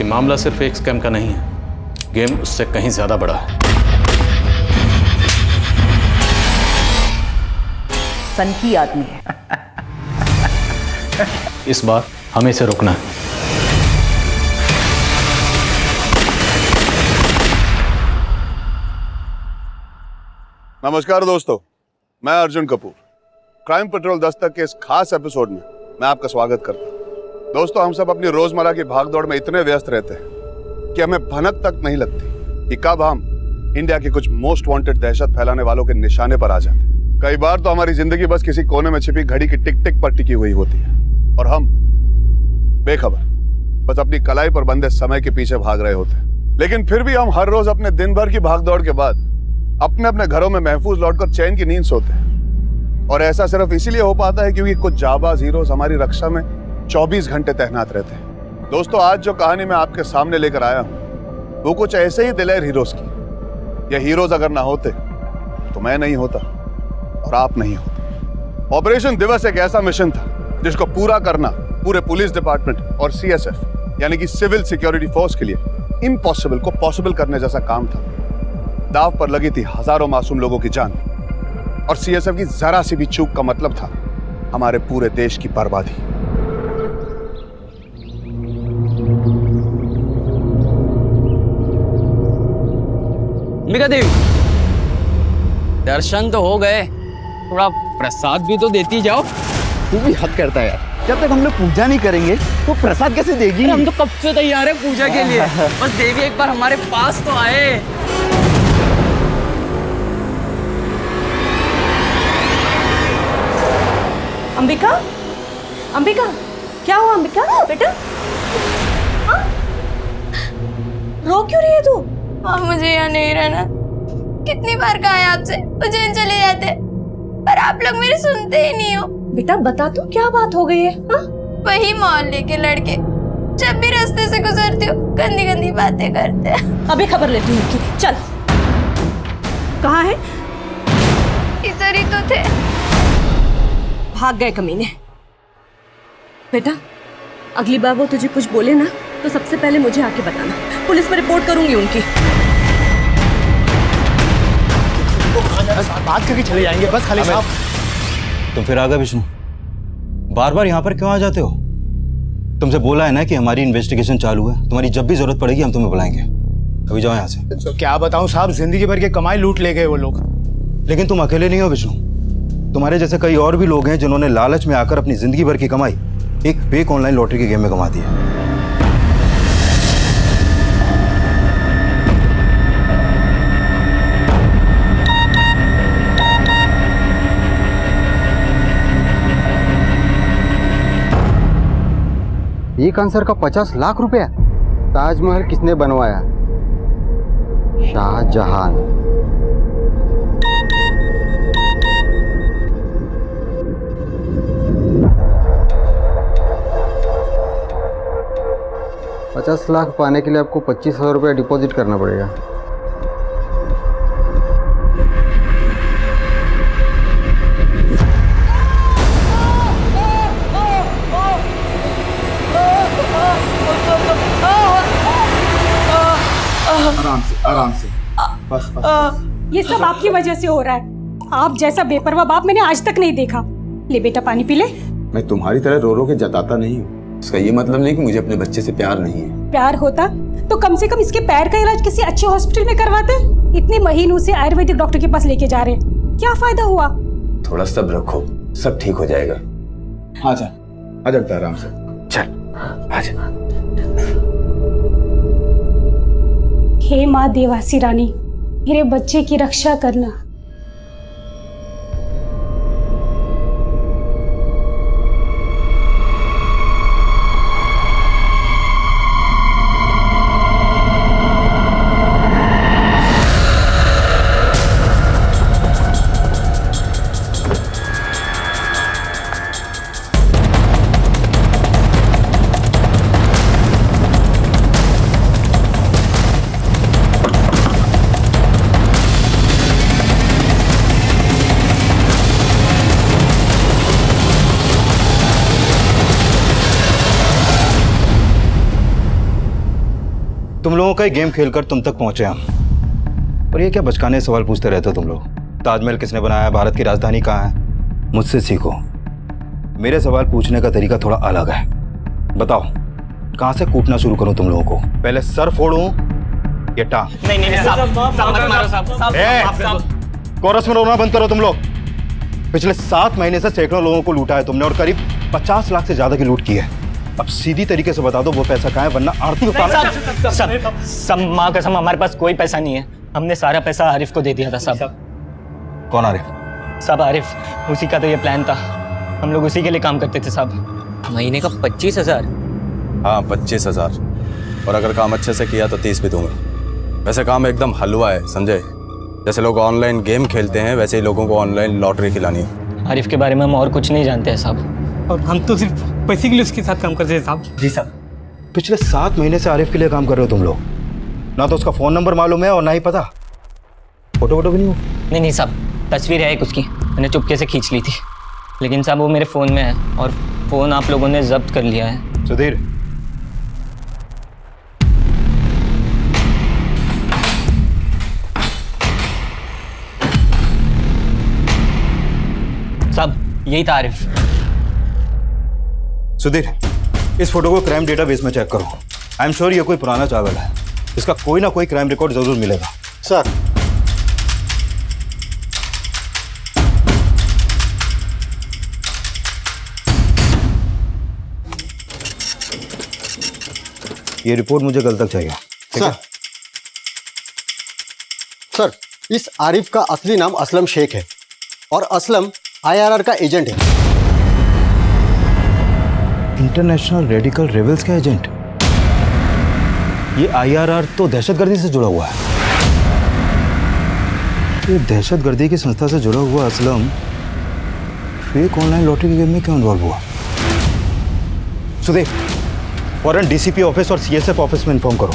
कि मामला सिर्फ एक स्कैम का नहीं है, गेम उससे कहीं ज्यादा बड़ा है। सनकी आदमी है। इस बार हमें इसे रोकना है। नमस्कार दोस्तों, मैं अर्जुन कपूर। क्राइम पेट्रोल दस्तक के इस खास एपिसोड में मैं आपका स्वागत करता हूं। दोस्तों, हम सब अपनी रोजमर्रा की भागदौड़ में इतने व्यस्त रहते हैं कि हमें भनक तक नहीं लगती कि कब हम इंडिया के कुछ मोस्ट वांटेड दहशत फैलाने वालों के निशाने पर आ जाते हैं। कई बार तो हमारी जिंदगी बस किसी कोने में छिपी घड़ी की टिक टिक पर टिकी हुई होती है और हम बेखबर बस अपनी कलाई पर बंधे समय के पीछे भाग रहे होते हैं। लेकिन फिर भी हम हर रोज अपने दिन भर की भागदौड़ के बाद अपने अपने घरों में महफूज लौटकर चैन की नींद सोते हैं। और ऐसा सिर्फ इसीलिए हो पाता है क्योंकि कुछ जाबाज हीरोज हमारी रक्षा में 24 घंटे तैनात रहते हैं। दोस्तों, आज जो कहानी मैं आपके सामने लेकर आया हूं वो कुछ ऐसे ही दिलेर हीरोज की। ये हीरोज अगर ना होते तो मैं नहीं होता और आप नहीं होते। ऑपरेशन दिवस एक ऐसा मिशन था जिसको पूरा करना पूरे पुलिस डिपार्टमेंट और CSF यानी कि सिविल सिक्योरिटी फोर्स के लिए इम्पॉसिबल को पॉसिबल करने जैसा काम था। दाव पर लगी थी हजारों मासूम लोगों की जान और CSF की जरा सी भी चूक का मतलब था हमारे पूरे देश की बर्बादी। अंबिका देवी, दर्शन तो हो गए, थोड़ा प्रसाद भी तो देती जाओ। तू भी हद करता है यार। जब तक हम लोग पूजा नहीं करेंगे तो प्रसाद कैसे देगी? हम तो कब से तैयार है पूजा के लिए। बस देवी एक बार हमारे पास तो आए। अंबिका, अंबिका, क्या हुआ अंबिका बेटा? हाँ? रो क्यों रही है तू? मुझे यहाँ नहीं रहना। कितनी बार कहा है आपसे उज्जैन चले जाते, पर आप लोग मेरी सुनते ही नहीं हो। बेटा बता तू, क्या बात हो गई है? हाँ? वही मोहल्ले के लड़के जब भी रास्ते से गुजरती हूँ गंदी गंदी बातें करते हैं। अभी खबर लेती हूँ उनकी। चल, कहाँ है? इधर ही तो थे। भाग गए कमीने। बेटा, अगली बार वो तुझे कुछ बोले ना तो सबसे पहले मुझे आके बताना। पुलिस में रिपोर्ट करूंगी उनकी। बात करके चले जाएंगे बस। खाली साहब, तुम फिर आ गए विष्णु। बार बार यहाँ पर क्यों आ जाते हो? तुमसे बोला है ना कि हमारी इन्वेस्टिगेशन चालू है, तुम्हारी जब भी जरूरत पड़ेगी हम तुम्हें बुलाएंगे। अभी जाओ यहाँ से। तो क्या बताऊं साहब, जिंदगी भर के कमाई लूट ले गए वो लोग। लेकिन तुम अकेले नहीं हो विष्णु, तुम्हारे जैसे कई और भी लोग हैं जिन्होंने लालच में आकर अपनी जिंदगी भर की कमाई एक फेक ऑनलाइन लॉटरी के गेम में कमा दी है। एक आंसर का 50 लाख रुपया। ताजमहल किसने बनवाया? शाहजहां। $50 लाख पाने के लिए आपको 25,000 रुपया डिपॉजिट करना पड़ेगा। आराम से बस। ये सब आपकी वजह से हो रहा है। आप जैसा बेपरवाह बाप मैंने आज तक नहीं देखा। ले बेटा पानी पी ले। मैं तुम्हारी तरह रो रो के जताता नहीं हूँ। इसका ये मतलब नहीं कि मुझे अपने बच्चे से प्यार नहीं है। प्यार होता तो कम से कम इसके पैर का इलाज किसी अच्छे हॉस्पिटल में करवाते। इतने महीनों से आयुर्वेदिक डॉक्टर के पास लेके जा रहे हैं, क्या फायदा हुआ? थोड़ा सब्र रखो, सब ठीक हो जाएगा। आजा आजा आराम से। चल आजा। हे माँ देवासी रानी, मेरे बच्चे की रक्षा करना। तुम लोगों का ही गेम खेलकर तुम तक पहुंचे हम। और ये क्या बचकाने सवाल पूछते रहते हो तुम लोग? ताजमहल किसने बनाया, भारत की राजधानी कहाँ है? मुझसे सीखो। मेरे सवाल पूछने का तरीका थोड़ा अलग है। बताओ, कहाँ से कूटना शुरू करूं तुम लोगों को? पहले सर फोड़ूं या टांग? नहीं साहब मत मारो साहब। कोरस में रोना बंद करो तुम लोग। पिछले 7 महीने से सैकड़ों लोगों को लूटा है तुमने और करीब 50 लाख से ज्यादा की लूट की है। अब सीधी तरीके से बता दो वो पैसा कहाँ है, वरना आरती उतार। सब माँ कसम हमारे पास कोई पैसा नहीं है। हमने सारा पैसा आरिफ को दे दिया था साहब। कौन आरिफ? साहब आरिफ, उसी का तो ये प्लान था। हम लोग उसी के लिए काम करते थे साहब। महीने का 25,000? हाँ 25,000, और अगर काम अच्छे से किया तो 30 भी दूंगा। वैसे काम एकदम हलवा है संजय। जैसे लोग ऑनलाइन गेम खेलते हैं वैसे ही लोगों को ऑनलाइन लॉटरी खिलानी है। आरिफ के बारे में हम और कुछ नहीं जानते हैं साहब। और हम तो सिर्फ पैसे के लिए उसके साथ काम करते हैं साहब। जी साहब। पिछले 7 महीने से आरिफ के लिए काम कर रहे हो तुम लोग। ना तो उसका फोन नंबर मालूम है और ना ही पता। फोटो भी नहीं हो? नहीं साहब, तस्वीर है एक उसकी, मैंने चुपके से खींच ली थी। लेकिन साहब वो मेरे फ़ोन में है और फ़ोन आप लोगों ने जब्त कर लिया है। सुधीर, साहब यही था आरिफ। सुधीर, इस फोटो को क्राइम डेटाबेस में चेक करो। आई एम श्योर ये कोई पुराना चावल है। इसका कोई ना कोई क्राइम रिकॉर्ड जरूर मिलेगा। सर, ये रिपोर्ट मुझे कल तक चाहिए। ठीक है? सर, इस आरिफ का असली नाम असलम शेख है और असलम IRR का एजेंट है। इंटरनेशनल रेडिकल रेबल्स का एजेंट? ये IRR तो दहशतगर्दी से जुड़ा हुआ है। ये दहशतगर्दी की संस्था से जुड़ा हुआ असलम फेक ऑनलाइन लॉटरी के गेम में क्यों इन्वॉल्व हुआ? सुदेव, फौरन DCP ऑफिस और CSF ऑफिस में इन्फॉर्म करो।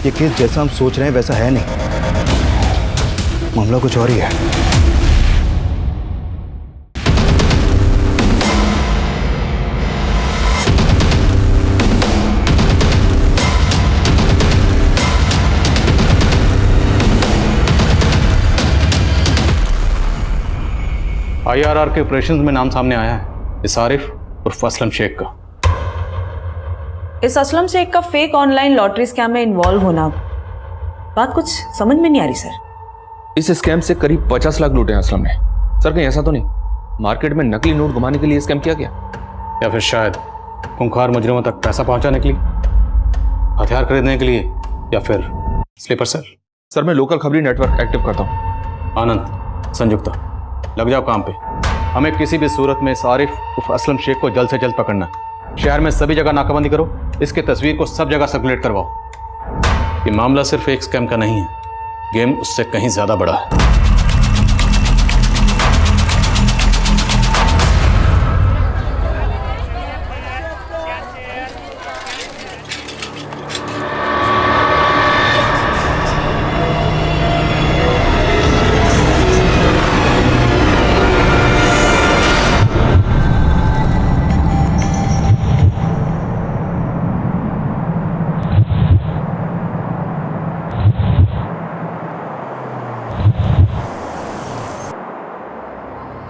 ये केस जैसा हम सोच रहे हैं वैसा है नहीं, मामला कुछ और ही है। IRR के ऑपरेशंस में नाम सामने आया है इस आरिफ उर्फ असलम शेख का। इस असलम शेख का फेक ऑनलाइन लॉटरी स्कैम में इन्वॉल्व होना, बात कुछ समझ में नहीं आ रही सर। इस स्कैम से करीब 50 लाख लूटे हैं असलम ने। सर कहीं ऐसा तो नहीं मार्केट में नकली नोट घुमाने के लिए स्कैम किया गया? या फिर शायद खूंखार मुजरिमों तक पैसा पहुंचाने के लिए, हथियार खरीदने के लिए, या फिर स्लीपर सेल? सर मैं लोकल खबरी नेटवर्क एक्टिव करता हूँ। आनंद, संयुक्ता, लग जाओ काम पे। हमें किसी भी सूरत में इस आरिफ उर्फ असलम शेख को जल्द से जल्द पकड़ना है। शहर में सभी जगह नाकाबंदी करो, इसकी तस्वीर को सब जगह सर्कुलेट करवाओ। ये मामला सिर्फ एक स्कैम का नहीं है, गेम उससे कहीं ज्यादा बड़ा है।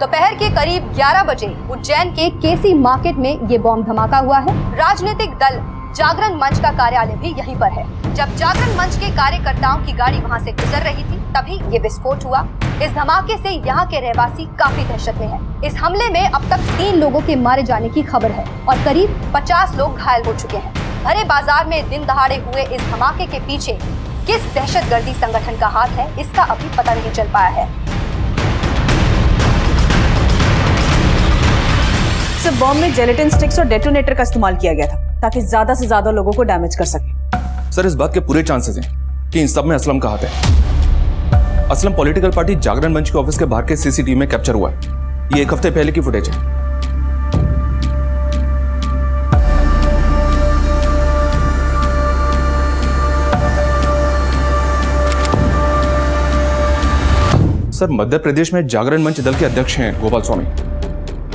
दोपहर के करीब 11 बजे उज्जैन के केसी मार्केट में ये बॉम्ब धमाका हुआ है। राजनीतिक दल जागरण मंच का कार्यालय भी यहीं पर है। जब जागरण मंच के कार्यकर्ताओं की गाड़ी वहां से गुजर रही थी तभी ये विस्फोट हुआ। इस धमाके से यहाँ के रहवासी काफी दहशत में हैं। इस हमले में अब तक 3 लोगों के मारे जाने की खबर है और करीब 50 लोग घायल हो चुके हैं। भरे बाजार में दिन दहाड़े हुए इस धमाके के पीछे किस दहशतगर्दी संगठन का हाथ है, इसका अभी पता नहीं चल पाया है। इस बॉम्ब में जेलेटिन स्टिक्स और डेटोनेटर का इस्तेमाल किया गया था ताकि ज्यादा से ज्यादा लोगों को डैमेज कर सके। सर इस बात के पूरे चांसेस हैं कि इन सब में असलम का हाथ है। असलम पॉलिटिकल पार्टी जागरण मंच के ऑफिस के बाहर के CCTV में कैप्चर हुआ है। ये 1 हफ्ते पहले की फुटेज है। सर मध्य प्रदेश में जागरण मंच दल के अध्यक्ष हैं गोपाल स्वामी।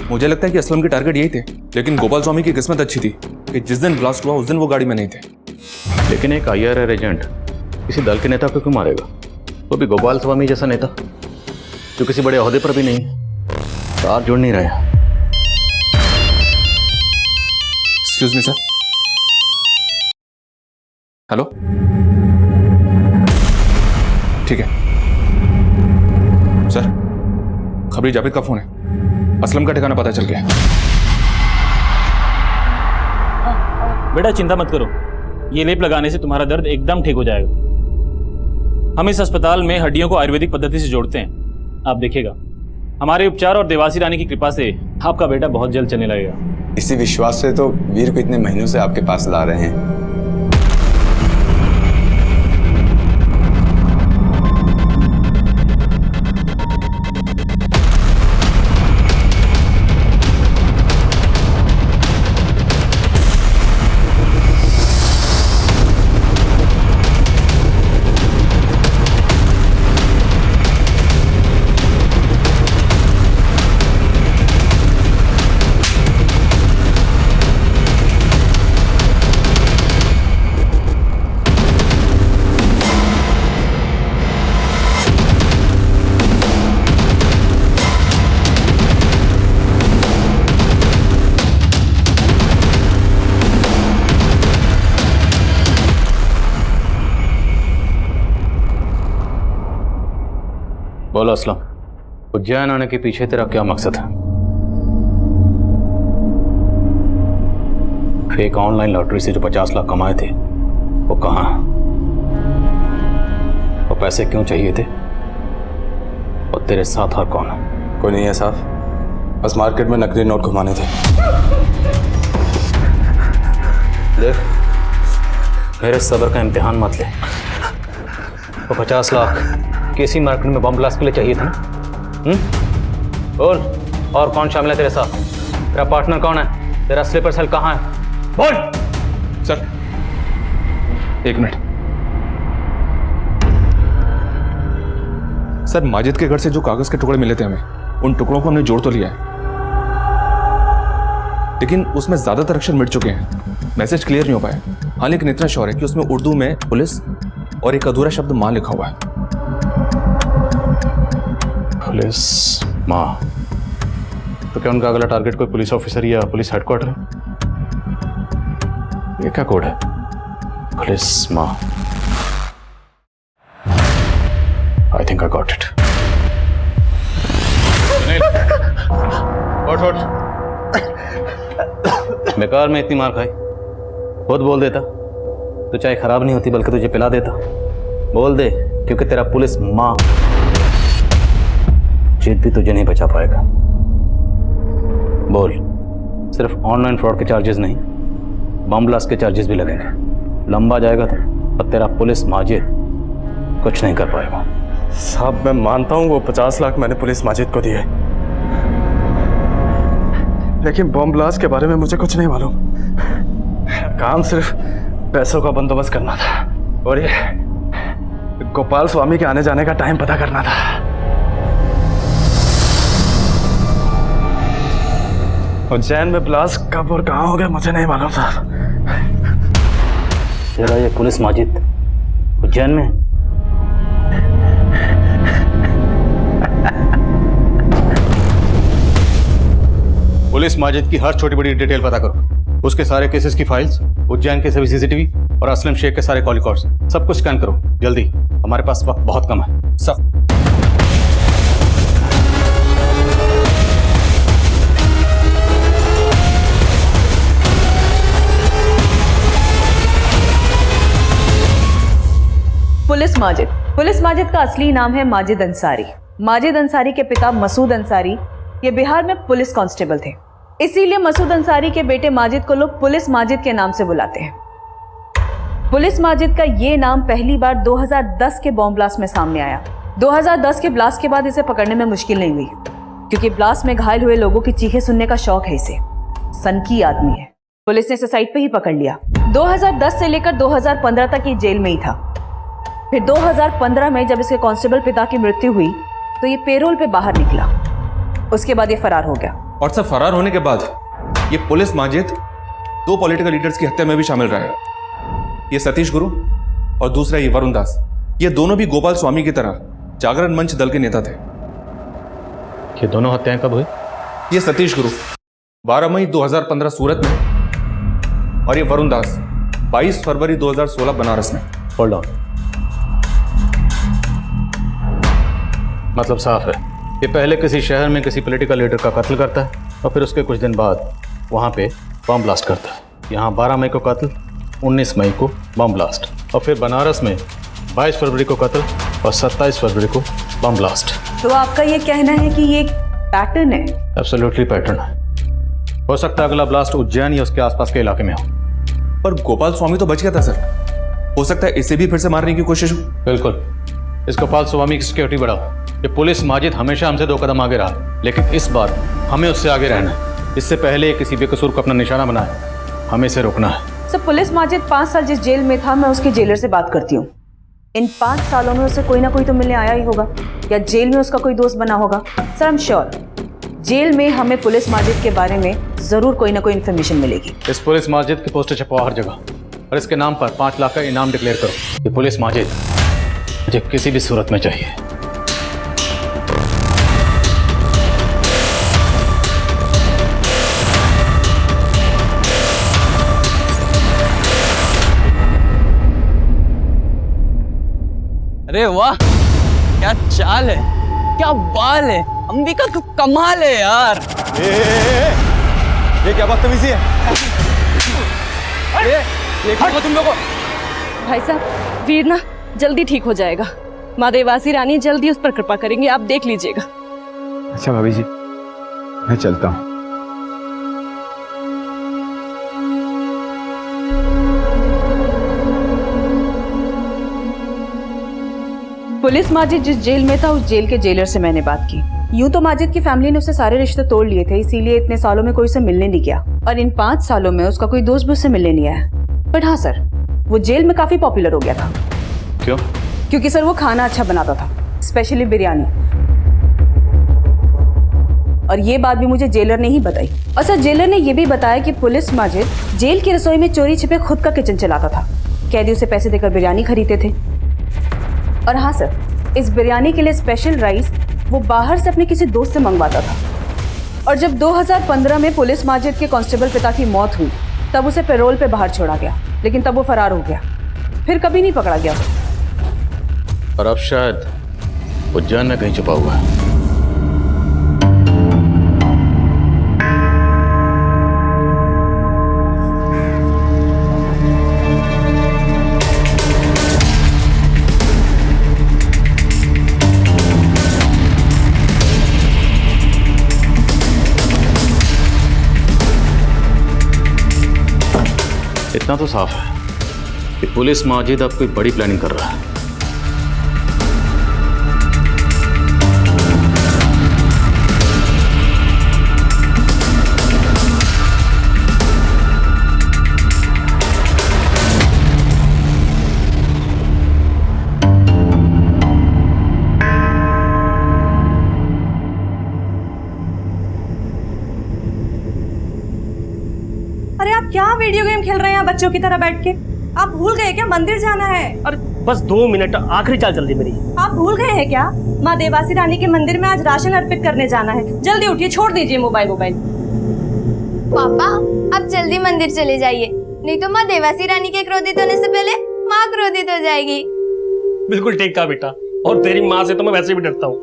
मुझे लगता है कि असलम के टारगेट यही थे, लेकिन गोपाल स्वामी की किस्मत अच्छी थी कि जिस दिन ब्लास्ट हुआ उस दिन वो गाड़ी में नहीं थे। लेकिन एक IRR एजेंट किसी दल के नेता को क्यों मारेगा? वो भी गोपाल स्वामी जैसा नेता जो किसी बड़े ओहदे पर भी नहीं है। तार जुड़ नहीं रहा। Excuse me sir. हेलो, ठीक है सर। खबरी जावेद का फोन है। असलम का ठिकाना पता चल गया। बेटा चिंता मत करो, ये लेप लगाने से तुम्हारा दर्द एकदम ठीक हो जाएगा। हम इस अस्पताल में हड्डियों को आयुर्वेदिक पद्धति से जोड़ते हैं। आप देखिएगा, हमारे उपचार और देवासी रानी की कृपा से आपका बेटा बहुत जल्द चलने लगेगा। इसी विश्वास से तो वीर को इतने महीनों से आपके पास ला रहे हैं। बोलो असलम, उज्जैन आने के पीछे तेरा क्या मकसद है? फेक ऑनलाइन लॉटरी से जो 50 लाख कमाए थे वो कहाँ है? वो पैसे क्यों चाहिए थे? और तेरे साथ और कौन है? कोई नहीं है साहब, बस मार्केट में नकली नोट घुमाने थे। देख, मेरे सब्र का इम्तिहान मत ले। वो 50 लाख केसी मार्केट में बम ब्लास्ट के लिए चाहिए था ना? बोल, और कौन शामिल है तेरे साथ? तेरा पार्टनर कौन है? तेरा स्लीपर सेल कहाँ है? बोल। सर एक मिनट। सर, माजिद के घर से जो कागज के टुकड़े मिले थे हमें, उन टुकड़ों को हमने जोड़ तो लिया है, लेकिन उसमें ज्यादातर अक्षर मिट चुके हैं। मैसेज क्लियर नहीं हो पाया। हाँ, लेकिन इतना श्योर है कि उसमें उर्दू में पुलिस और एक अधूरा शब्द मां लिखा हुआ है। पुलिस माँ? तो क्या उनका अगला टारगेट कोई पुलिस ऑफिसर या पुलिस हेडक्वार्टर है? ये क्या कोड है? पुलिस माँ। I think I got it. बेकार में इतनी मार खाई। खुद बोल देता तो चाय खराब नहीं होती, बल्कि तुझे पिला देता। बोल दे, क्योंकि तेरा पुलिस माँ जीत भी तुझे नहीं बचा पाएगा। बोल, सिर्फ ऑनलाइन फ्रॉड के चार्जेस नहीं, बम ब्लास्ट के चार्जेस भी लगेंगे। लंबा जाएगा तो, और तेरा पुलिस माजिद कुछ नहीं कर पाएगा। साहब, मैं मानता हूँ वो 50 लाख मैंने पुलिस माजिद को दिए, लेकिन बम ब्लास्ट के बारे में मुझे कुछ नहीं मालूम। काम सिर्फ पैसों का बंदोबस्त करना था और ये गोपाल स्वामी के आने जाने का टाइम पता करना था। उज्जैन में ब्लास्ट कब और कहाँ हो गया मुझे नहीं मालूम साहब। तेरा ये पुलिस माजिद उज्जैन में? पुलिस माजिद की हर छोटी बड़ी डिटेल पता करो। उसके सारे केसेस की फाइल्स, उज्जैन के सभी CCTV और असलम शेख के सारे कॉल रिकॉर्ड्स, सब कुछ स्कैन करो जल्दी। हमारे पास वक्त बहुत कम है। सब पुलिस माजिद का असली नाम है माजिद अंसारी। माजिद अंसारी के पिता मसूद अंसारी ये बिहार में पुलिस कांस्टेबल थे, इसीलिए मसूद अंसारी के बेटे माजिद को लोग पुलिस माजिद के नाम से बुलाते हैं। पुलिस माजिद का ये नाम पहली बार 2010 के बॉम्ब ब्लास्ट में सामने आया। 2010 के ब्लास्ट के बाद इसे पकड़ने में मुश्किल नहीं हुई, क्योंकि ब्लास्ट में घायल हुए लोगों की चीखें सुनने का शौक है इसे। सनकी आदमी है। पुलिस ने इसे साइट पे ही पकड़ लिया। 2010 से लेकर 2015 तक ये जेल में ही था। फिर 2015 में जब इसके कांस्टेबल पिता की मृत्यु हुई तो ये पेरोल पे बाहर निकला। उसके बाद ये फरार हो गया। और सब फरार होने के बाद ये पुलिस माजिद 2 पॉलिटिकल लीडर्स की हत्या में भी शामिल रहा है। ये सतीश गुरु और दूसरा ये वरुण दास, ये दोनों भी गोपाल स्वामी की तरह जागरण मंच दल के नेता थे। ये दोनों हत्याएं कब हुई? ये सतीश गुरु 12 मई 2015 सूरत में, और ये वरुण दास 22 फरवरी 2016 बनारस में। होल्ड ऑन, मतलब साफ है, ये पहले किसी शहर में किसी पॉलिटिकल लीडर का कत्ल करता है और फिर उसके कुछ दिन बाद वहाँ पे बम ब्लास्ट करता है। यहाँ 12 मई को कत्ल, 19 मई को बम ब्लास्ट, और फिर बनारस में 22 फरवरी को कत्ल और 27 फरवरी को बम ब्लास्ट। तो आपका ये कहना है कि ये एक पैटर्न है? एब्सोल्युटली पैटर्न है। हो सकता है अगला ब्लास्ट उज्जैन या उसके आसपास के इलाके में हो। पर गोपाल स्वामी तो बच गया था सर, हो सकता है इसे भी फिर से मारने की कोशिश हो। बिल्कुल, इस गोपाल स्वामी की सिक्योरिटी बढ़ाओ। ये पुलिस माजिद हमेशा हमसे 2 कदम आगे रहा, लेकिन इस बार हमें उससे आगे रहना है। इससे पहले किसी बेकसूर को अपना निशाना बनाए, हमें इसे रोकना है। सर, पुलिस माजिद 5 साल जिस जेल में था, मैं उसके जेलर से बात करती हूँ। इन 5 सालों में उसे कोई ना कोई तो मिलने आया ही होगा, या जेल में उसका कोई दोस्त बना होगा। Sir, I am sure jail में हमें पुलिस माजिद के बारे में जरूर कोई ना कोई इन्फॉर्मेशन मिलेगी। इस पुलिस माजिद की पोस्टर छपवाओ हर जगह, और इसके नाम पर 5 लाख का इनाम डिक्लेयर करो। ये पुलिस माजिद मुझे किसी भी सूरत में चाहिए। अरे वाह, क्या चाल है, क्या बाल है, अंबिका का कमाल है यार। ये क्या बदतमीजी है? ये क्या तुम लोगों? भाई साहब, वीर ना जल्दी ठीक हो जाएगा। माँ देवासी रानी जल्दी उस पर कृपा करेंगे, आप देख लीजिएगा। अच्छा भाभी जी, मैं चलता हूँ। पुलिस माजिद जिस जेल में था, उस जेल के जेलर से मैंने बात की। यूं तो माजिद की फैमिली ने उससे सारे रिश्ते तोड़ लिए थे, इसीलिए इतने सालों में कोई उसे मिलने नहीं गया, और इन 5 सालों में उसका कोई दोस्त भी उससे मिलने नहीं आया। बट हाँ सर, वो जेल में काफी पॉपुलर हो गया था। क्यों? क्योंकि सर वो खाना अच्छा बनाता था, स्पेशली बिरयानी। और ये बात भी मुझे जेलर ने ही बताई। और सर, जेलर ने ये भी बताया कि पुलिस माजिद जेल की रसोई में चोरी छिपे खुद का किचन चलाता था। कैदी उसे पैसे देकर बिरयानी खरीदते थे। और हाँ सर, इस बिरयानी के लिए स्पेशल राइस वो बाहर से अपने किसी दोस्त से मंगवाता था। और जब 2015 में पुलिस माजिद के कांस्टेबल पिता की मौत हुई, तब उसे पैरोल पे बाहर छोड़ा गया, लेकिन तब वो फरार हो गया, फिर कभी नहीं पकड़ा गया। और अब शायद उज्जैन में कहीं छुपा हुआ है। इतना तो साफ है कि पुलिस माजिद अब कोई बड़ी प्लानिंग कर रहा है। अरे आप क्या वीडियो गेम खेल रहे हैं बच्चों की तरह बैठ के? आप भूल गए क्या मंदिर जाना है? अरे बस 2 मिनट, आखिरी चाल चल रही मेरी। आप भूल गए हैं क्या? माँ देवासी रानी के मंदिर में आज राशन अर्पित करने जाना है। जल्दी उठिए, छोड़ दीजिए मोबाइल। पापा, आप जल्दी मंदिर चले जाइए, नहीं तो माँ देवासी रानी के क्रोधित होने से पहले माँ क्रोधित हो जाएगी। बिल्कुल ठीक कहा बेटा, और तेरी माँ से तो मैं वैसे भी डरता हूँ।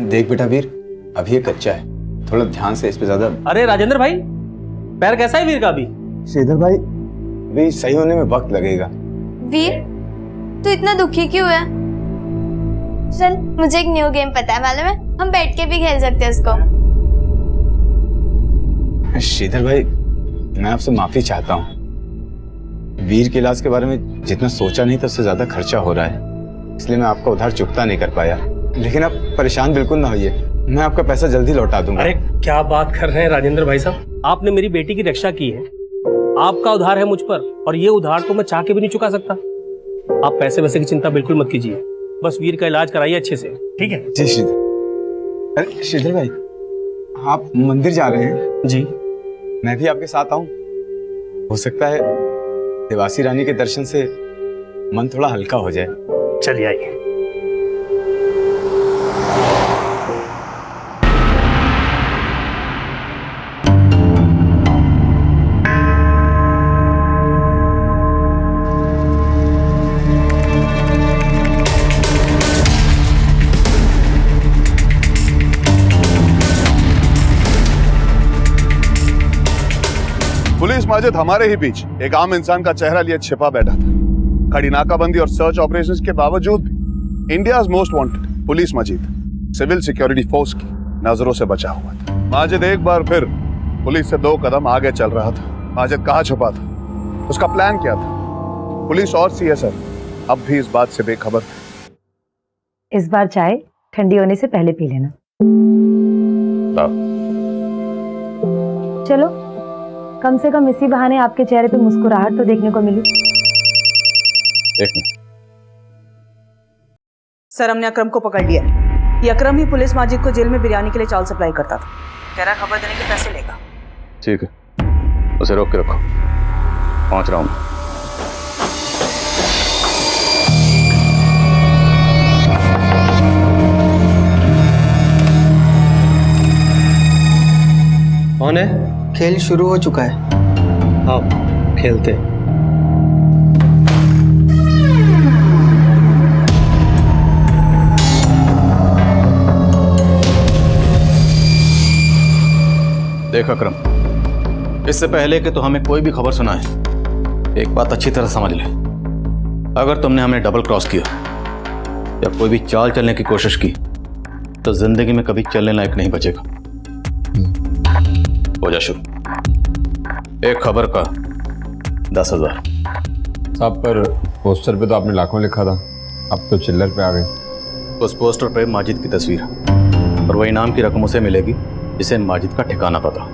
देख बेटा वीर, अभी ये कच्चा है, थोड़ा ध्यान से इस पे ज्यादा। अरे राजेंद्र भाई, पैर कैसा है वीर का अभी? श्रीधर भाई, अभी सही होने में वक्त लगेगा। वीर, तू इतना दुखी क्यों है? चल, मुझे एक न्यू गेम पता है, मालूम है? हम बैठ के भी खेल सकते हैं उसको। श्रीधर भाई, मैं आपसे माफी चाहता हूँ। वीर के इलाज के बारे में जितना सोचा नहीं था, उससे ज्यादा खर्चा हो रहा है, इसलिए मैं आपका उधार चुकता नहीं कर पाया। लेकिन आप परेशान बिल्कुल ना होइए, मैं आपका पैसा जल्दी लौटा दूंगा। अरे क्या बात कर रहे हैं राजेंद्र भाई साहब, आपने मेरी बेटी की रक्षा की है, आपका उधार है मुझ पर, और ये उधार तो मैं चाह के भी नहीं चुका सकता। आप पैसे वैसे की चिंता बिल्कुल मत कीजिए, बस वीर का इलाज कराइए अच्छे से, ठीक है? जी श्रीधर। अरे श्रीधर भाई, आप मंदिर जा रहे हैं? जी। मैं भी आपके साथ आऊं? हो सकता है देवासी रानी के दर्शन से मन थोड़ा हल्का हो जाए। चलिए आइए। पुलिस माजिद हमारे ही बीच एक आम इंसान का चेहरा लिए छिपा बैठा था। कड़ी नाकाबंदी और सर्च ऑपरेशंस के बावजूद भी India most wanted police Majid civil security force की नजरों से बचा हुआ था। माजिद एक बार फिर पुलिस से 2 कदम आगे चल रहा था। माजिद कहाँ छुपा था, उसका प्लान क्या था? पुलिस और सीएसएफ अब भी इस बात से बेखबर थे। इस बार चाय ठंडी होने से पहले पी लेना। चलो, कम से कम इसी बहाने आपके चेहरे पे मुस्कुराहट तो देखने को मिली। एक मिनट। सर, हमने अकरम को पकड़ लिया। ये अकरम ही पुलिस माजिद को जेल में बिरयानी के लिए चावल सप्लाई करता था। कह रहा खबर देने के पैसे लेगा। ठीक है, उसे रोक के रखो, पहुंच रहा हूं। कौन है? खेल शुरू हो चुका है। हाँ, खेलते। देख अकरम, इससे पहले कि तो हमें कोई भी खबर सुनाए, एक बात अच्छी तरह समझ ले। अगर तुमने हमें डबल क्रॉस किया या कोई भी चाल चलने की कोशिश की तो जिंदगी में कभी चलने लायक नहीं बचेगा। हो जा शुरू। एक खबर का 10,000। साहब, पर पोस्टर पे तो आपने लाखों लिखा था, अब तो चिल्लर पे आ गए। उस पोस्टर पे माजिद की तस्वीर है और वही नाम की रकम उसे मिलेगी जिसे माजिद का ठिकाना पता।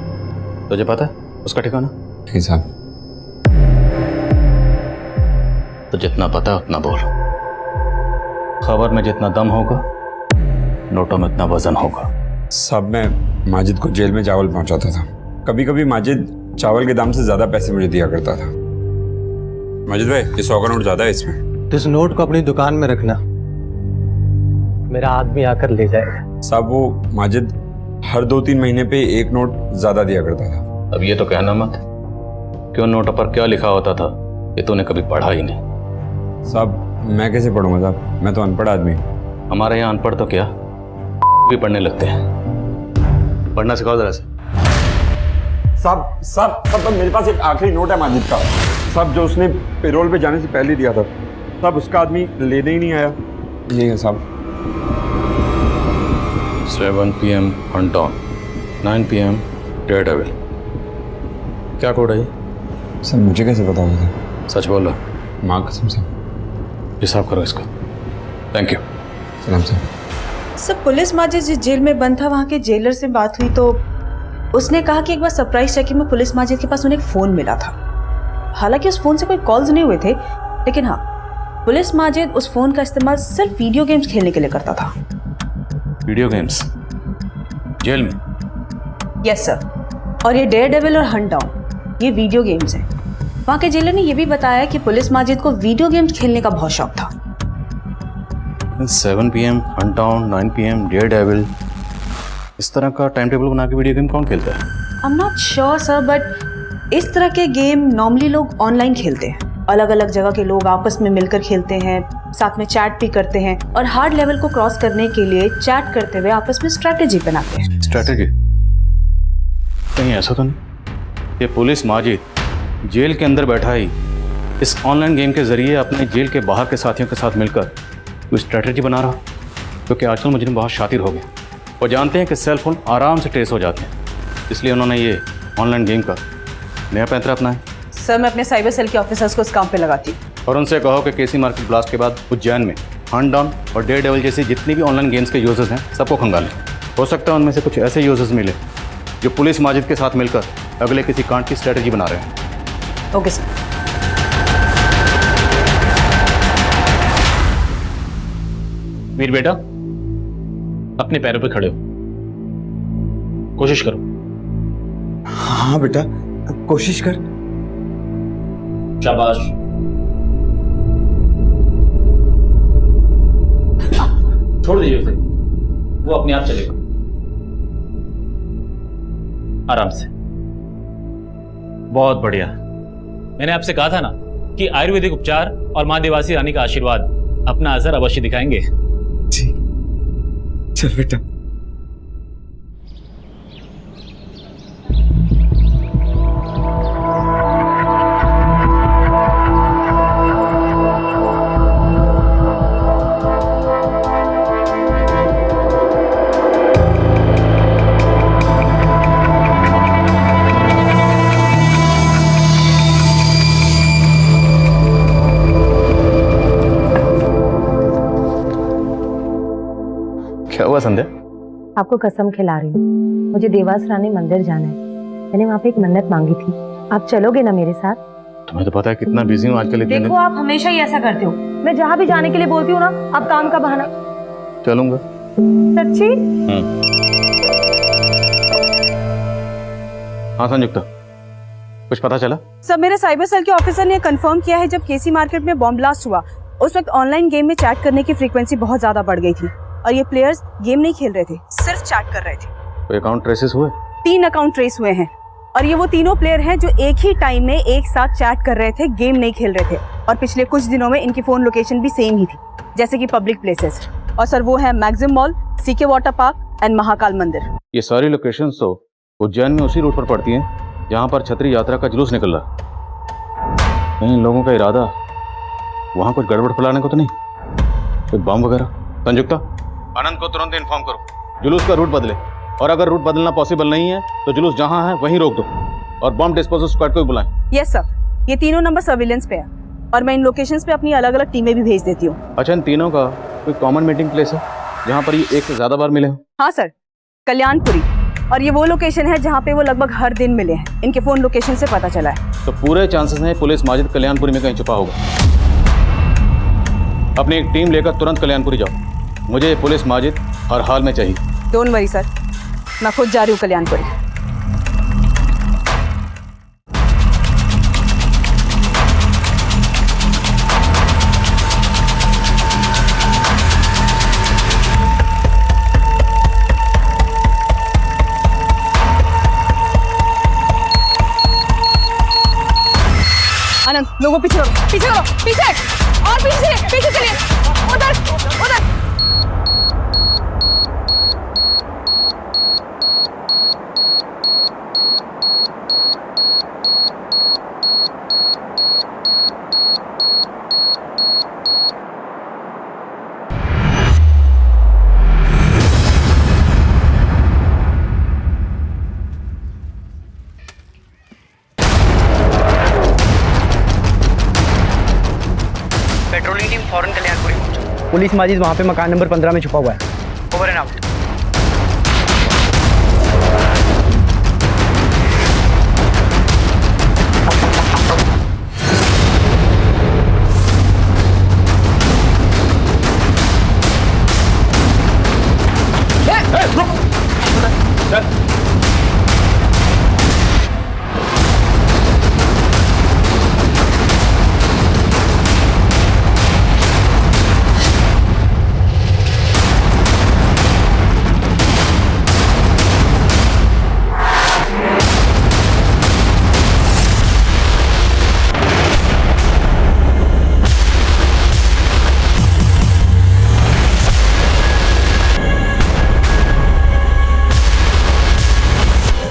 तुझे पता है उसका ठिकाना? ठीक साहब। तो जितना पता है उतना बोल। खबर में जितना दम होगा, नोटों में उतना वजन होगा। साहब, मैं माजिद को जेल में चावल पहुंचाता था। कभी कभी माजिद चावल के दाम से ज्यादा पैसे मुझे दिया करता था। माजिद भाई, ये 100 का नोट ज्यादा है इसमें। इस नोट को अपनी दुकान में रखना, मेरा आदमी आकर ले जाएगा। साहब, वो माजिद हर 2-3 महीने पे एक नोट ज्यादा दिया करता था। अब ये तो कहना मत कि उन नोटों पर क्या लिखा होता था ये तूने कभी पढ़ा ही नहीं। साहब, मैं कैसे पढ़ूंगा साहब, मैं तो अनपढ़ आदमी हूँ। हमारे यहाँ अनपढ़ तो क्या भी पढ़ने लगते हैं। पढ़ना सिखाओ जरा से। साहब, तो मेरे पास एक आखिरी नोट है माजिद का, साहब, जो उसने पेरोल पे जाने से पहले दिया था। साहब, उसका आदमी लेने ही नहीं आया। ये है साहब। 7 PM Huntdown, 9 PM Daredevil। क्या कोड है ये? सर, मुझे कैसे पता होगा? सच बोल लो। माँ कसम साहब। हिसाब करो इसका। Thank you. सलाम सर। सर, पुलिस माजिद जिस जेल में बंद था वहाँ के जेलर से बात हुई तो उसने कहा कि एक बार सरप्राइज चेकिंग में पुलिस माजिद के पास उन्हें एक फ़ोन मिला था। हालांकि उस फ़ोन से कोई कॉल्स नहीं हुए थे, लेकिन हाँ, पुलिस माजिद उस फ़ोन का इस्तेमाल सिर्फ वीडियो गेम्स खेलने के लिए करता था। वीडियो गेम्स जेल में? Yes sir. और ये डेयरडेविल और हंट डाउन ये वीडियो गेम्स हैं। वहाँ के जेलर ने यह भी बताया कि पुलिस माजिद को वीडियो गेम्स खेलने का बहुत शौक था। 7 PM Huntdown, 9 PM Daredevil, इस तरह का टाइम टेबल बना के वीडियो गेम कौन खेलता है? I am not sure sir, but इस तरह के गेम नॉर्मली लोग ऑनलाइन खेलते हैं। अलग अलग जगह के लोग आपस में मिलकर खेलते हैं, साथ में चैट भी करते हैं और हार्ड लेवल को क्रॉस करने के लिए चैट करते हुए आपस में स्ट्रैटेजी बनाते हैं। स्ट्रैटेजी? कहीं ऐसा तो नहीं ये पुलिस माजिद जेल के अंदर बैठा ही इस ऑनलाइन गेम के जरिए अपने जेल के बाहर के साथियों के साथ मिलकर कोई स्ट्रैटेजी बना रहा? क्योंकि आजकल मुजरिम बहुत शातिर हो गए, वो जानते हैं कि सेल फोन आराम से ट्रेस हो जाते हैं, इसलिए उन्होंने ये ऑनलाइन गेम का नया पैंतरा अपनाया। सर, मैं अपने साइबर सेल के ऑफिसर्स को इस काम पे लगाती हूँ। और उनसे कहो कि केसी मार्केट ब्लास्ट के बाद उज्जैन में हंट डाउन और डेयरडेविल जैसी जितनी भी ऑनलाइन गेम्स के यूजर्स हैं सबको खंगालें। हो सकता है उनमें से कुछ ऐसे यूजर्स मिले जो पुलिस माजिद के साथ मिलकर अगले किसी कांड की स्ट्रैटेजी बना रहे हैं। Okay sir. वीर बेटा, अपने पैरों पे खड़े हो, कोशिश करो। हाँ बेटा, कोशिश कर। शाबाश। छोड़ दीजिए उसे, वो अपने आप चलेगा। आराम से। बहुत बढ़िया। मैंने आपसे कहा था ना कि आयुर्वेदिक उपचार और मां देवासी रानी का आशीर्वाद अपना असर अवश्य दिखाएंगे। जी चल बेटा। क्या हुआ संध्या? आपको कसम खिला रही हूँ, मुझे देवास रानी मंदिर जाना है। मैंने वहाँ पे एक मन्नत मांगी थी। आप चलोगे ना मेरे साथ? तुम्हें तो पता है कितना बिजी हूँ आजकल। इतने देखो आप हमेशा ही ऐसा करते हो। मैं जहाँ भी जाने के लिए बोलती हूँ ना, आप काम का बहाना। चलूंगा। सच्ची? हाँ संयुक्ता, कुछ पता चला? सब मेरे साइबर सेल के ऑफिसर ने कंफर्म किया है, जब केसी मार्केट में बॉम्ब ब्लास्ट हुआ उस वक्त ऑनलाइन गेम में चैट करने की फ्रीक्वेंसी बहुत ज्यादा बढ़ गई थी और ये प्लेयर्स गेम नहीं खेल रहे थे, सिर्फ चैट कर रहे थे। कोई अकाउंट ट्रेसेस हुए? 3 अकाउंट ट्रेस हुए हैं और ये वो तीनों प्लेयर हैं जो एक ही टाइम में एक साथ चैट कर रहे थे, गेम नहीं खेल रहे थे। और पिछले कुछ दिनों में इनकी फोन लोकेशन भी सेम ही थी, जैसे कि पब्लिक प्लेसेस। और सर वो है Maxim mall, CK water park and Mahakal मंदिर। ये सारी लोकेशन तो उज्जैन में उसी रूट पर पड़ती हैं जहाँ पर छतरी यात्रा का जुलूस निकल रहा। इन लोगों का इरादा वहाँ कुछ गड़बड़ फैलाने को तो नहीं? कोई बम वगैरह? संयुक्ता, आनंद को तुरंत इन्फॉर्म करो, जुलूस का रूट बदले, और अगर रूट बदलना पॉसिबल नहीं है तो जुलूस जहां है वहीं रोक दो और बम डिस्पोजल स्क्वाड को भी बुलाएं। यस सर, ये तीनों नंबर सर्विलेंस पे है और मैं इन लोकेशंस पे अपनी अलग अलग टीमें भी भेज देती हूँ। अच्छा, इन तीनों का कोई कॉमन मीटिंग प्लेस है जहाँ पर ये एक से ज्यादा बार मिले हो? हाँ सर, कल्याणपुरी। और ये वो लोकेशन है जहाँ पे वो लगभग हर दिन मिले हैं, इनके फोन लोकेशन से पता चला है। तो पूरे चांसेस हैं पुलिस माजिद कल्याणपुरी में कहीं छुपा होगा। अपनी एक टीम लेकर तुरंत कल्याणपुरी जाओ, मुझे ये पुलिस माजिद हर हाल में चाहिए। डोंट वरी सर, मैं खुद जा रही हूँ कल्याणपुरी। आनंद, लोगों पीछे करो, पीछे करो, पीछे और पीछे, पीछे चलिए, उधर उधर। पेट्रोलिंग टीम फौरन कल्याणपुरी पहुंचो। पुलिस माजिद वहाँ पे मकान नंबर 15 में छुपा हुआ है। Over and out.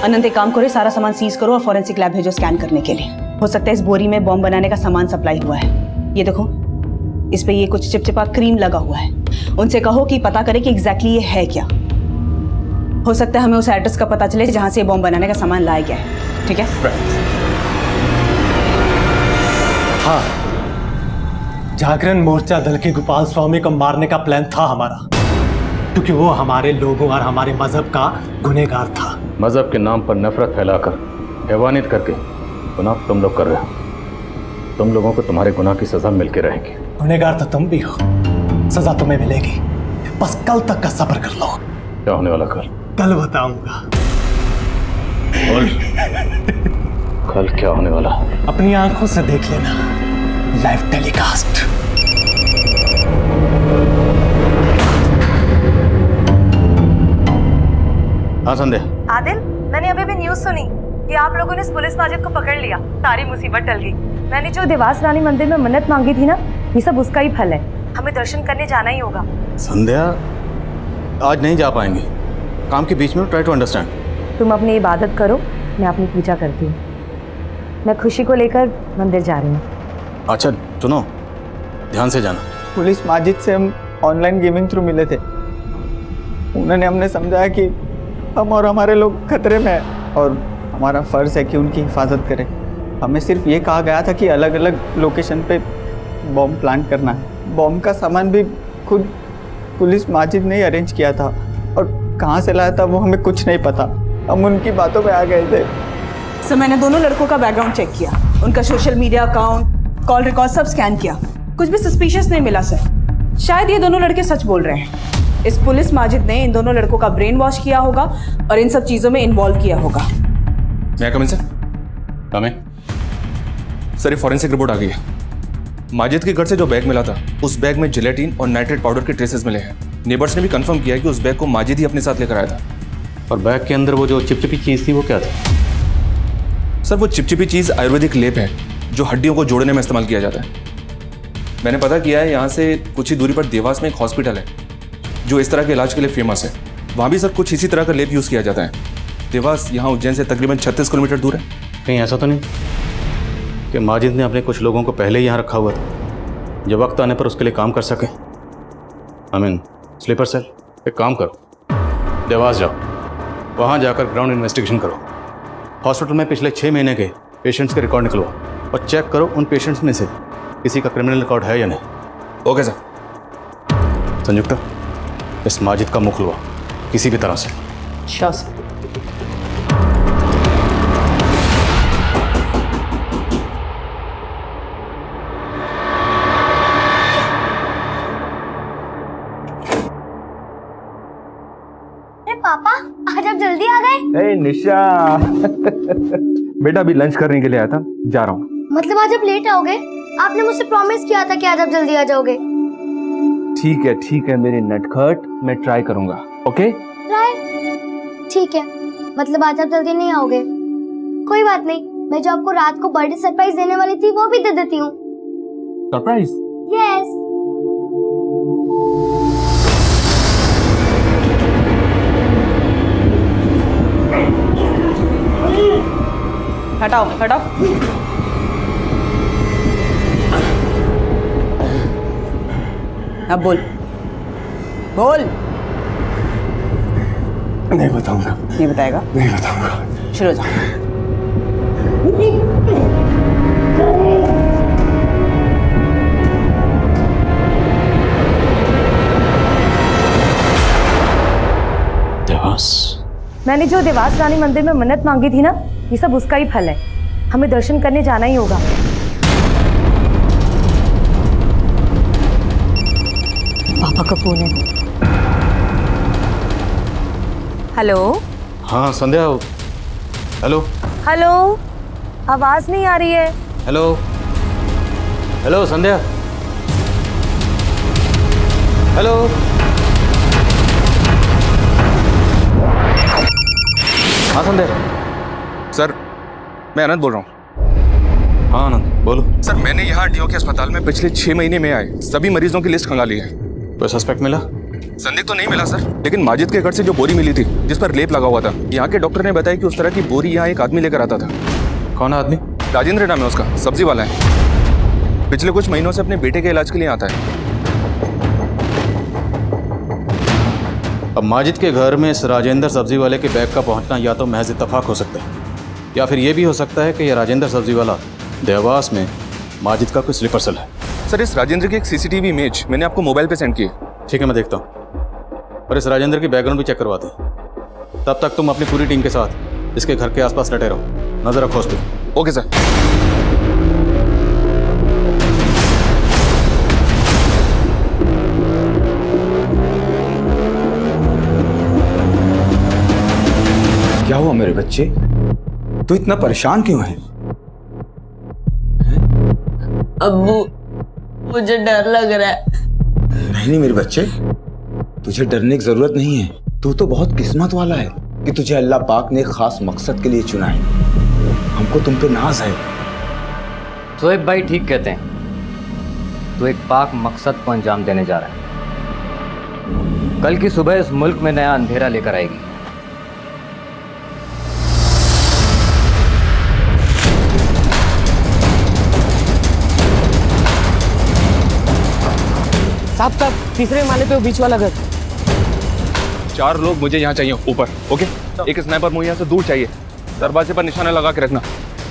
अनंत, एक काम करो, सारा सामान सीज करो और फॉरेंसिक लैब भेजो स्कैन करने के लिए। हो सकता है इस बोरी में बॉम्ब बनाने का सामान सप्लाई हुआ है। ये देखो, इस पे ये कुछ चिपचिपा क्रीम लगा हुआ है। उनसे कहो कि पता करें कि एग्जैक्टली ये है क्या। हो सकता है हमें उस एड्रेस का पता चले जहां से ये बॉम्ब बनाने का सामान लाया गया है। ठीक है? हाँ, जागरण मोर्चा दल के गोपाल स्वामी को मारने का प्लान था हमारा, क्योंकि वो हमारे लोगों और हमारे मजहब का गुनहगार था। मजहब के नाम पर नफरत फैलाकर, हैवानियत करके गुनाह तुम लोग कर रहे हो। तुम लोगों को तुम्हारे गुनाह की सजा मिलके रहेगी। गुनहगार तो तुम भी हो, सजा तुम्हें मिलेगी। बस कल तक का सब्र कर लो। क्या होने वाला कल? कल बताऊंगा। कल क्या होने वाला है? अपनी आंखों से देख लेना, लाइव टेलीकास्ट। हाँ संध्या, आदिल, मैंने अभी भी न्यूज़ सुनी कि आप लोगों ने इस पुलिस माजिद को पकड़ लिया। सारी मुसीबत टल गई। मैंने जो देवास रानी मंदिर में मन्नत मांगी थी ना, ये सब उसका ही फल है। हमें दर्शन करने जाना ही होगा। संध्या, आज नहीं जा पाएंगे, काम के बीच में। Try to understand. तुम अपनी इबादत करो, मैं अपनी पूजा करती हूँ। मैं खुशी को लेकर मंदिर जा रही हूँ। अच्छा सुनो, ध्यान से जाना। पुलिस माजिद से हम ऑनलाइन गेमिंग थ्रू मिले थे। उन्होंने हमने समझाया कि हम और हमारे लोग खतरे में हैं और हमारा फ़र्ज़ है कि उनकी हिफाजत करें। हमें सिर्फ ये कहा गया था कि अलग अलग लोकेशन पे बॉम्ब प्लांट करना है। बॉम्ब का सामान भी खुद पुलिस माजिद ने ही अरेंज किया था और कहाँ से लाया था वो हमें कुछ नहीं पता। हम उनकी बातों में आ गए थे। सर, मैंने दोनों लड़कों का बैकग्राउंड चेक किया, उनका social media account, call record सब स्कैन किया। कुछ भी सस्पिशियस नहीं मिला सर। शायद ये दोनों लड़के सच बोल रहे हैं। इस पुलिस माजिद ने इन दोनों लड़कों का ब्रेन वॉश किया होगा और इन सब चीज़ों में इन्वॉल्व किया होगा। मैं कम इन सर? कम इन। सर, ये फॉरेंसिक रिपोर्ट आ गई है। माजिद के घर से जो बैग मिला था, उस बैग में जिलेटिन और नाइट्रेट पाउडर के ट्रेसेस मिले हैं। नेबर्स ने भी कंफर्म किया कि उस बैग को माजिद ही अपने साथ लेकर आया था। और बैग के अंदर वो जो चिपचिपी चीज़ थी वो क्या था? सर, वो चिपचिपी चीज़ आयुर्वेदिक लेप है जो हड्डियों को जोड़ने में इस्तेमाल किया जाता है। मैंने पता किया है, यहाँ से कुछ ही दूरी पर देवास में एक हॉस्पिटल है जो इस तरह के इलाज के लिए फेमस है। वहाँ भी सर कुछ इसी तरह का लेप यूज़ किया जाता है। देवास यहाँ उज्जैन से तकरीबन 36 किलोमीटर दूर है। कहीं ऐसा तो नहीं कि माजिद ने अपने कुछ लोगों को पहले ही यहाँ रखा हुआ था, जब वक्त आने पर उसके लिए काम कर सके? Sleeper cell. एक काम करो, देवास जाओ, वहाँ जाकर ग्राउंड इन्वेस्टिगेशन करो। हॉस्पिटल में पिछले 6 महीने के पेशेंट्स के रिकॉर्ड निकलवाओ और चेक करो उन पेशेंट्स में से किसी का क्रिमिनल रिकॉर्ड है या नहीं। Okay sir. संयुक्ता, इस माजिद का मुख खुलवाओ किसी भी तरह से। Sure sir. पापा, आज आप जल्दी आ गए? निशा बेटा, अभी लंच करने के लिए आया था, जा रहा हूँ। मतलब आज आप लेट आओगे? आपने मुझसे प्रॉमिस किया था कि आज आप जल्दी आ जाओगे। ठीक है मेरी नटखट, मैं ट्राई करूंगा। Okay try? ठीक है, मतलब आज आप जल्दी नहीं आओगे। कोई बात नहीं, मैं जो आपको रात को बर्थडे सरप्राइज देने वाली थी वो भी दे देती हूँ। सरप्राइज? यस। हटाओ हटाओ। अब बोल बोल। नहीं बताऊंगा। नहीं बताएगा? नहीं बताऊंगा। शुरू हो जाओ। देवास। मैंने जो देवास रानी मंदिर में मन्नत मांगी थी ना, ये सब उसका ही फल है। हमें दर्शन करने जाना ही होगा। पापा का फोन है। हेलो। हाँ संध्या। हेलो हेलो, आवाज नहीं आ रही है। हेलो हेलो संध्या। हेलो। हाँ संध्या। सर, मैं आनंद बोल रहा हूँ। हाँ आनंद बोलो। सर, मैंने यहाँ डीओ के अस्पताल में पिछले 6 महीने में आए सभी मरीजों की लिस्ट खंगाली है। कोई सस्पेक्ट मिला? संदिग्ध तो नहीं मिला सर, लेकिन माजिद के घर से जो बोरी मिली थी जिस पर लेप लगा हुआ था, यहाँ के डॉक्टर ने बताया कि उस तरह की बोरी यहाँ एक आदमी लेकर आता था। कौन आदमी? राजेंद्र नाम है उसका, सब्जी वाला है। पिछले कुछ महीनों से अपने बेटे के इलाज के लिए आता है। अब माजिद के घर में इस राजेंद्र सब्जी वाले के बैग का पहुंचना या तो महज इत्तेफाक हो सकता है, या फिर यह भी हो सकता है कि यह राजेंद्र सब्जी वाला देवास में माजिद का कोई स्लीपर सेल है। सर, इस राजेंद्र की एक सीसीटीवी इमेज मैंने आपको मोबाइल पे सेंड की है। ठीक है, मैं देखता हूँ। और इस राजेंद्र की बैकग्राउंड भी चेक करवाते हैं। तब तक तुम अपनी पूरी टीम के साथ इसके घर के आसपास डटे रहो, नजर रखो उस पर। Okay sir. क्या हुआ मेरे बच्चे, तू इतना परेशान क्यों है? अब्बू मुझे डर लग रहा है। नहीं मेरे बच्चे, तुझे डरने की जरूरत नहीं है। तू तो बहुत किस्मत वाला है कि तुझे अल्लाह पाक ने खास मकसद के लिए चुना है। हमको तुम पे नाज है। शोएब भाई ठीक कहते हैं, तो एक पाक मकसद को अंजाम देने जा रहा है। कल की सुबह इस मुल्क में नया अंधेरा लेकर आएगी। साहब तीसरे माले पे वो बीच वाला घर। 4 लोग मुझे यहाँ चाहिए ऊपर। ओके, एक स्नाइपर मुझे यहाँ से दूर चाहिए। दरवाजे पर निशाना लगा के रखना।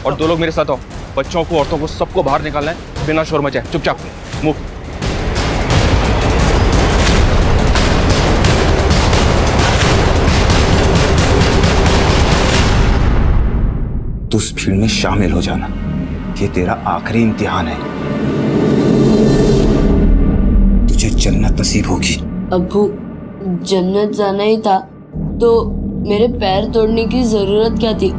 और 2 लोग मेरे साथ आओ। बच्चों को, औरतों को, सबको बाहर निकालना है बिना शोर मचाए। चुपचाप मूव। तू उस भीड़ में शामिल हो जाना। ये तेरा आखिरी इम्तिहान है। तुझे जन्नत नसीब होगी। अब्बू जन्नत जाना ही था तो मेरे पैर तोड़ने की जरूरत क्या थी?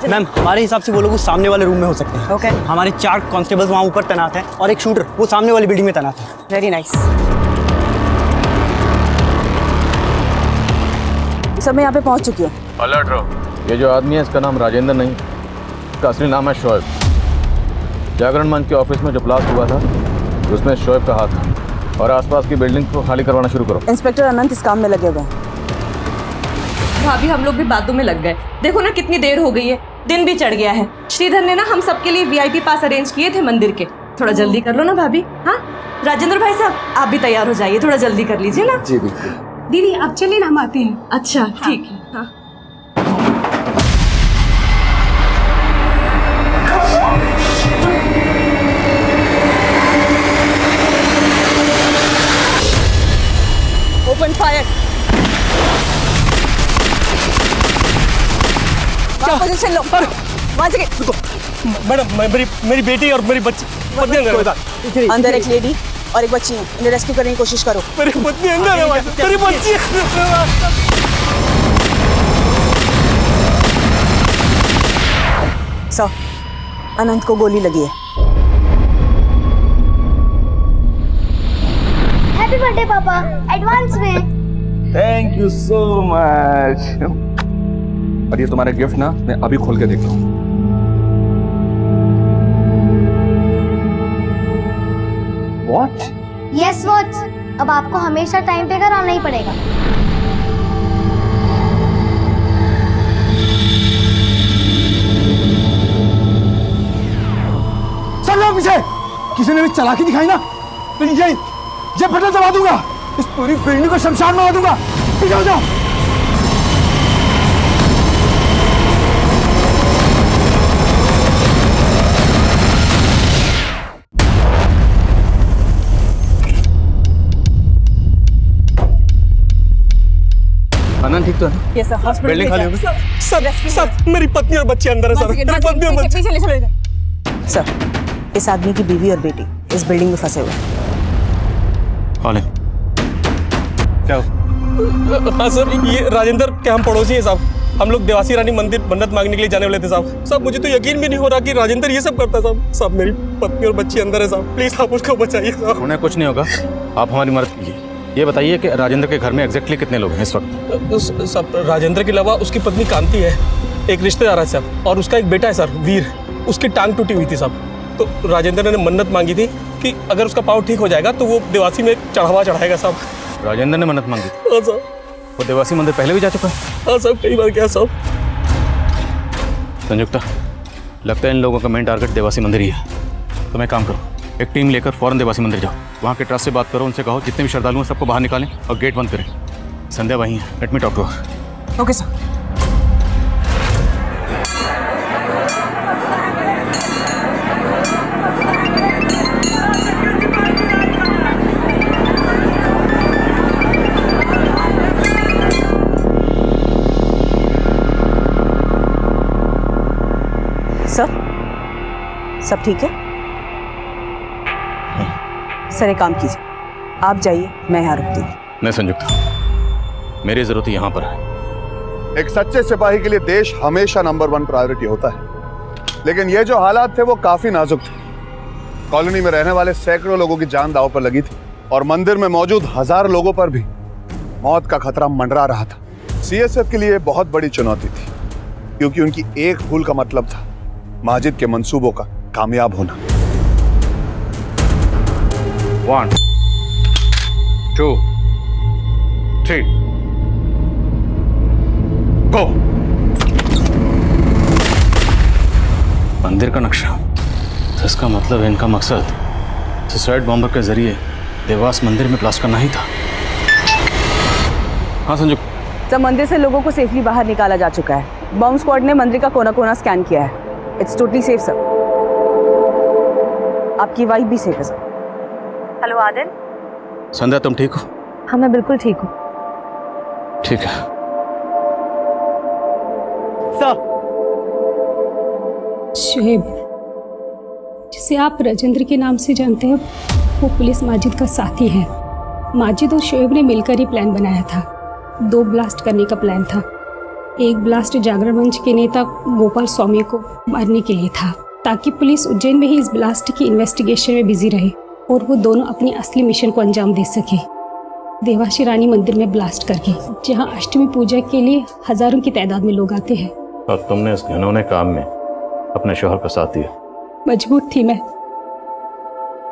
मैम हमारे हिसाब से वो लोग उस सामने वाले रूम में हो सकते हैं। ओके। हमारे 4 कांस्टेबल्स वहाँ ऊपर तैनात हैं और एक शूटर वो सामने वाली बिल्डिंग में तैनात है। Very nice. सब मैं यहाँ पे पहुँच चुकी हूँ। अलर्ट रहो। ये जो आदमी है इसका नाम राजेंद्र नहीं, इसका असली नाम है शोएब। जागरण मंच के ऑफिस में जो ब्लास्ट हुआ था उसमें शोएब का हाथ था। और आसपास की बिल्डिंग को खाली करवाना शुरू करो। इंस्पेक्टर अनंत इस काम में लगे हुए हैं। भाभी हम लोग भी बातों में लग गए। देखो ना कितनी देर हो गई है, दिन भी चढ़ गया है। श्रीधर ने ना हम सबके लिए वीआईपी पास अरेंज किए थे मंदिर के। थोड़ा जल्दी कर लो ना भाभी। हाँ राजेंद्र भाई साहब आप भी तैयार हो जाइए, थोड़ा जल्दी कर लीजिए ना। जी बिल्कुल। दीदी आप चलिए ना, हम आते हैं। अच्छा ठीक है। हाँ ओपन फायर। पोजीशन लो। वहाँ से मैडम मेरी बेटी और मेरी बच्ची अंदर एक लेडी और एक बच्ची है। इन्हें रेस्क्यू करने की कोशिश करो। मेरी पत्नी अंदर है, मेरी बच्ची। सर अनंत को गोली लगी है। हैप्पी बर्थडे पापा एडवांस में। Thank you so much. और ये तुम्हारा गिफ्ट ना मैं अभी खोल के देख लूँ। वॉच? Yes watch. अब आपको हमेशा टाइम पे घर आना ही पड़ेगा। चल जाओ पीछे। किसी ने भी चालाकी दिखाई ना तो ये बटन दबा दूंगा। इस पूरी बिल्डिंग को शमशान में दूंगा। पीछे हो जाओ। अनंत ठीक तो है? यस सर हॉस्पिटल बिल्डिंग खाली होगी। सब मेरी पत्नी और बच्ची अंदर है सर। मेरी पत्नी और बच्ची। सर इस आदमी की बीवी और बेटी इस बिल्डिंग में फंसे हुए हैं। कौन है? क्या हो? हाँ सर ये राजेंद्र के हम पड़ोसी हैं साहब। हम लोग देवासी रानी मंदिर मन्नत मांगने के लिए जाने वाले थे साहब। साहब मुझे तो यकीन भी नहीं हो रहा कि राजेंद्र ये सब करता है साहब। साहब मेरी पत्नी और बच्ची अंदर है साहब। प्लीज आप उसको बचाइए साहब। उन्हें कुछ नहीं होगा, आप हमारी मदद कीजिए। ये बताइए कि राजेंद्र के घर में एग्जैक्टली कितने लोग हैं इस वक्त? साहब राजेंद्र के अलावा उसकी पत्नी कांति है, एक रिश्तेदार है साहब, और उसका एक बेटा है सर वीर। उसकी टांग टूटी हुई थी साहब। तो राजेंद्र ने मन्नत मांगी थी कि अगर उसका पाँव ठीक हो जाएगा तो वो देवासी में चढ़ावा चढ़ाएगा साहब। राजेंद्र ने मन्नत मांगी? हाँ साहब। वो देवासी मंदिर पहले भी जा चुका है? हाँ साहब कई बार गया साहब। संयुक्ता लगता है इन लोगों का मेन टारगेट देवासी मंदिर ही है। तो मैं काम करो, एक टीम लेकर फौरन देवासी मंदिर जाओ। वहाँ के ट्रस्ट से बात करो, उनसे कहो जितने भी श्रद्धालु हैं सबको बाहर निकालें और गेट बंद करें। संध्या वहीं है, let me talk to her. Okay sir. Sir, सब ठीक है? सर एक काम कीजिए, आप जाइए, मैं यहाँ रुकती हूँ। नहीं संयुक्ता, मेरी जरूरत यहाँ पर है। एक सच्चे सिपाही के लिए देश हमेशा नंबर 1 प्रायोरिटी होता है, लेकिन ये जो हालात थे वो काफी नाजुक थे। कॉलोनी में रहने वाले सैकड़ों लोगों की जान दांव पर लगी थी और मंदिर में मौजूद 1000 लोगों पर भी मौत का खतरा मंडरा रहा था। सीएसएफ के लिए बहुत बड़ी चुनौती थी, क्योंकि उनकी एक भूल का मतलब था माजिद के मंसूबों का कामयाब होना। 1 2 3 गो। मंदिर का नक्शा, तो इसका मतलब इनका मकसद सुसाइड बॉम्बर के जरिए देवास मंदिर में ब्लास्ट करना ही था। हाँ संयुक्त। सर मंदिर से लोगों को सेफली बाहर निकाला जा चुका है। बॉम्ब स्क्वाड ने मंदिर का कोना कोना स्कैन किया है। It's totally safe sir. आपकी वाइफ भी सेफ है सर। हेलो आदिल। संध्या तुम ठीक हो? हाँ मैं बिल्कुल ठीक हूँ। ठीक है। शोएब, जिसे आप राजेंद्र के नाम से जानते हैं, वो पुलिस माजिद का साथी है। माजिद और शोएब ने मिलकर ही प्लान बनाया था। 2 ब्लास्ट करने का प्लान था। एक ब्लास्ट जागरण मंच के नेता गोपाल स्वामी को मारने के लिए था, ताकि पुलिस उज्जैन में ही इस ब्लास्ट की इन्वेस्टिगेशन में बिजी रहे और वो दोनों अपनी असली मिशन को अंजाम दे सके, देवाशी रानी मंदिर में ब्लास्ट करके, जहां अष्टमी पूजा के लिए हजारों की तादाद में लोग आते हैं। और तुमने इस घिनौने काम में अपने शोहर का साथ दिया। मजबूर थी मैं।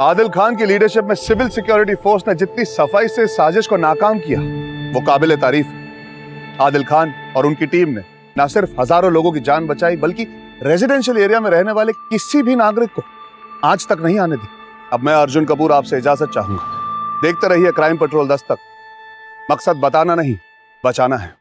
आदिल खान की लीडरशिप में सिविल सिक्योरिटी फोर्स ने जितनी सफाई से साजिश को नाकाम किया वो काबिल तारीफ है। आदिल खान और उनकी टीम ने न सिर्फ हजारों लोगों की जान बचाई, बल्कि रेजिडेंशियल एरिया में रहने वाले किसी भी नागरिक को आज तक नहीं आने दी। अब मैं अर्जुन कपूर आपसे इजाजत चाहूंगा। देखते रहिए क्राइम पेट्रोल दस्तक। मकसद बताना नहीं, बचाना है।